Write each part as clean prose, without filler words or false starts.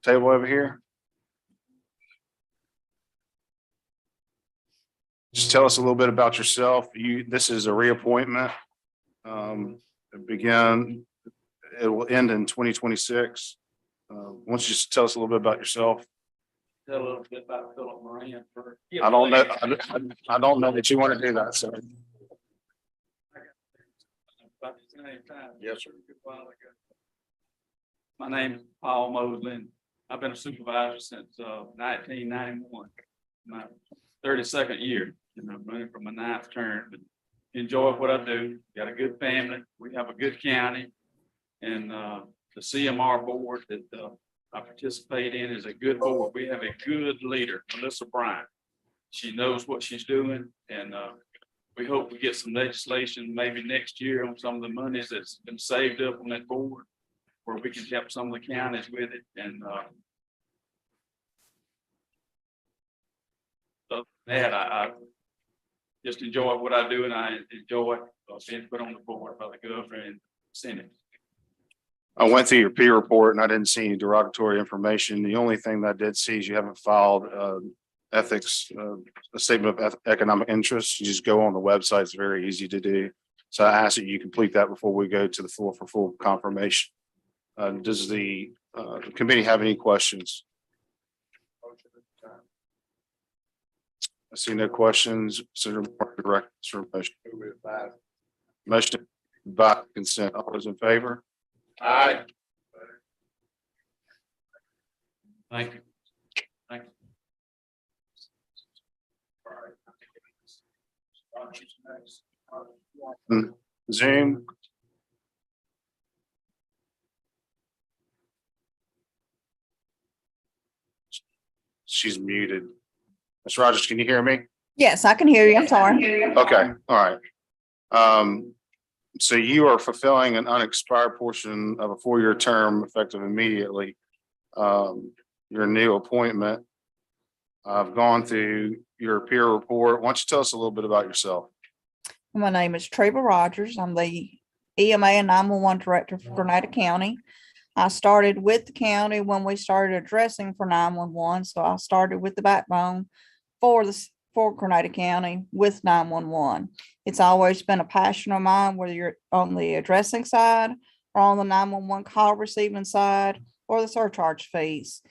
table over here. Just tell us a little bit about yourself. This is a reappointment. It will end in 2026. Why don't you just tell us a little bit about yourself? Tell a little bit about Philip Moran for. I don't know. I don't know that you want to do that, sir. About the same time. Yes, sir. A good while ago. My name is Paul Mosley. I've been a supervisor since 1991. My 32nd year, and I'm running for my 9th term, but enjoy what I do. Got a good family. We have a good county. And the CMR board that I participate in is a good board. We have a good leader, Melissa Bryant. She knows what she's doing, and we hope we get some legislation maybe next year on some of the monies that's been saved up on that board, where we can help some of the counties with it. And so that I just enjoy what I do, and I enjoy being put on the board by the governor and Senate. I went through your peer report and I didn't see any derogatory information. The only thing that I did see is you haven't filed ethics, a statement of economic interest. You just go on the website. It's very easy to do. So I ask that you complete that before we go to the floor for full confirmation. Does the committee have any questions? I see no questions. Senator Moore, direct motion. Motion by consent. All those in favor? Aye. Thank you. Thank you. Zoom. She's muted. Ms. Rogers, can you hear me? Yes, I can hear you. I'm sorry. Okay, all right. So you are fulfilling an unexpired portion of a 4-year term effective immediately. Your new appointment. I've gone through your peer report. Why don't you tell us a little bit about yourself? My name is Treva Rogers. I'm the EMA and 911 director for Grenada County. I started with the county when we started addressing for 911. So I started with the backbone for Grenada County with 911. It's always been a passion of mine, whether you're on the addressing side or on the 911 call receiving side or the surcharge fees.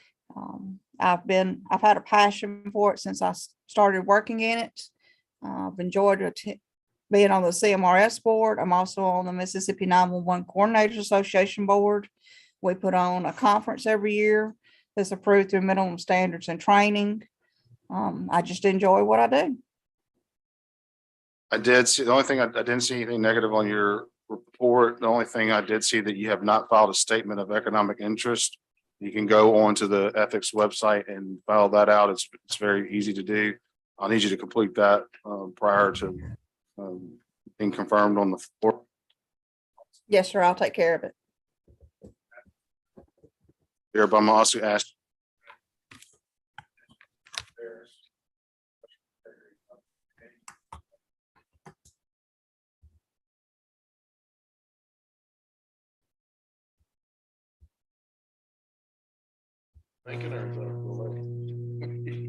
I've had a passion for it since I started working in it. I've enjoyed being on the CMRS board. I'm also on the Mississippi 911 Coordinators Association board. We put on a conference every year that's approved through minimum standards and training. I just enjoy what I do. I did see, the only thing I didn't see anything negative on your report. The only thing I did see that you have not filed a statement of economic interest. You can go on to the ethics website and file that out. It's very easy to do. I'll need you to complete that prior to being confirmed on the floor. Yes, sir. I'll take care of it. Here, but I'm also asked.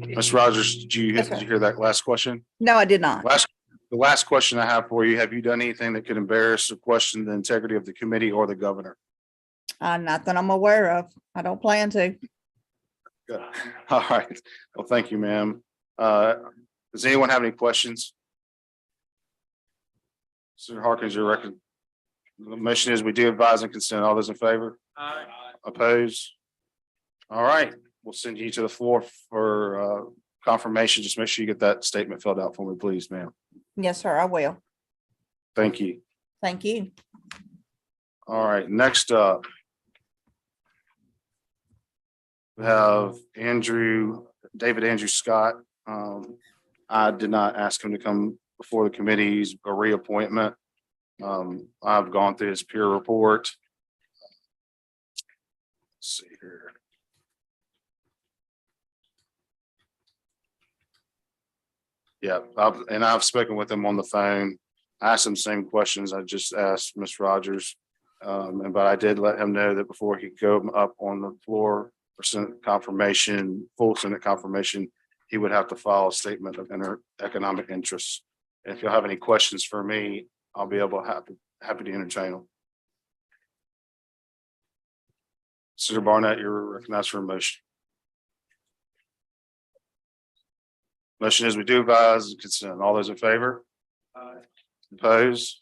Ms. Rogers, did you hear that last question? No, I did not. The last question I have for you, have you done anything that could embarrass or question the integrity of the committee or the governor? Not that I'm aware of. I don't plan to. Good. All right. Well, thank you, ma'am. Does anyone have any questions? Senator Harkins, your record. The motion is we do advise and consent. All those in favor? Aye. Oppose? All right, we'll send you to the floor for confirmation. Just make sure you get that statement filled out for me, please, ma'am. Yes, sir. I will. Thank you. Thank you. All right, next up. We have David Andrew Scott. I did not ask him to come before the committee's a reappointment. I've gone through his peer report. Let's see here. Yeah, I've spoken with him on the phone. I asked him the same questions I just asked Ms. Rogers. But I did let him know that before he could go up on the floor for Senate confirmation, full Senate confirmation, he would have to file a statement of economic interest. If you'll have any questions for me, I'll be happy to entertain them. Senator Barnett, you're recognized for a motion. Motion is we do advise consent. All those in favor? Opposed?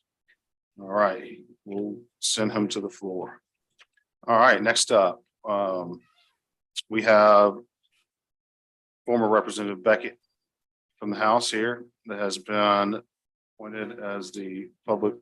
All right, we'll send him to the floor. All right, next up, we have former Representative Beckett from the House here that has been appointed as the public.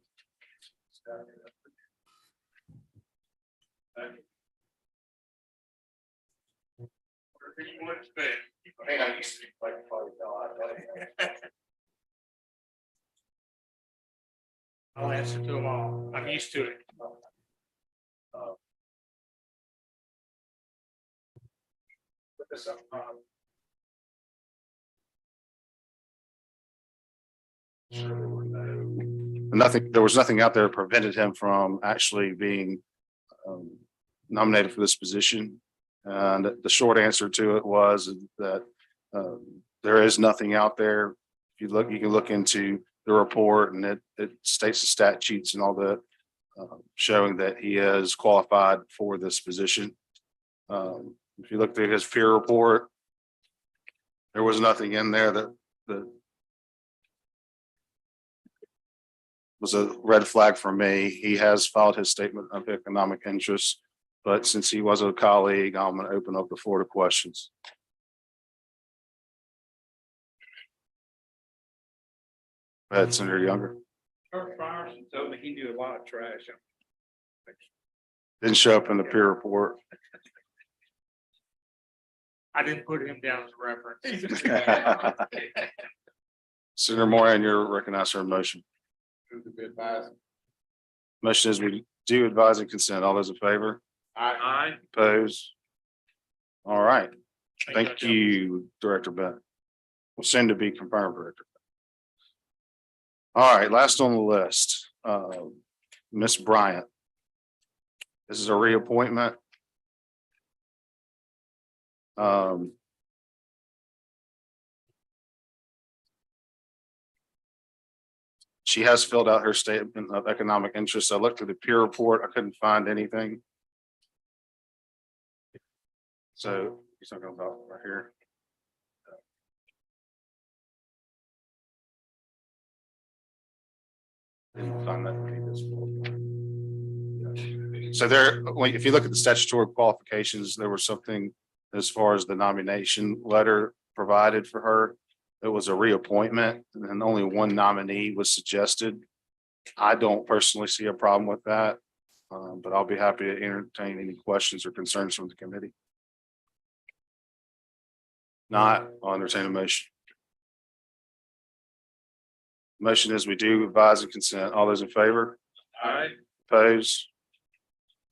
I'll answer to them all. I'm used to it. Put this up. There was nothing out there that prevented him from actually being nominated for this position. And the short answer to it was that there is nothing out there. If you look, you can look into the report, and it states the statutes and all that, showing that he is qualified for this position. If you looked at his peer report, there was nothing in there that was a red flag for me. He has filed his statement of economic interest, but since he was a colleague, I'm going to open up the floor to questions. Go ahead, Senator Younger. Kirk Ryerson told me he knew a lot of trash. Didn't show up in the peer report. I didn't put him down as a reference. Senator Moran, you're recognized for a motion. Motion is we do advise and consent. All those in favor? Aye. Opposed? All right. Thank you, Director Bennett. Will soon to be confirmed, Director. All right, last on the list, Ms. Bryant. This is a reappointment. She has filled out her statement of economic interest. I looked at the peer report. I couldn't find anything. So he's talking about right here. Didn't find that previous one. So there, if you look at the statutory qualifications, there was something as far as the nomination letter provided for her. It was a reappointment and only one nominee was suggested. I don't personally see a problem with that, but I'll be happy to entertain any questions or concerns from the committee. Not, I'll entertain a motion. Motion is we do advise and consent. All those in favor? Aye. Opposed?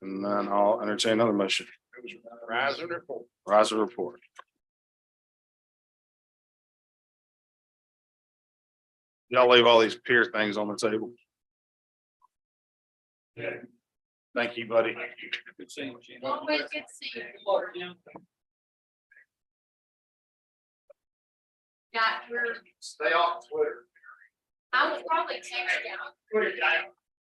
And then I'll entertain another motion. Rise and report. Rise and report. Y'all leave all these peer things on the table. Yeah. Thank you, buddy. Good seeing you, Gina. Always good to see you. Got your, Stay off Twitter. I was probably texting out. Put it down.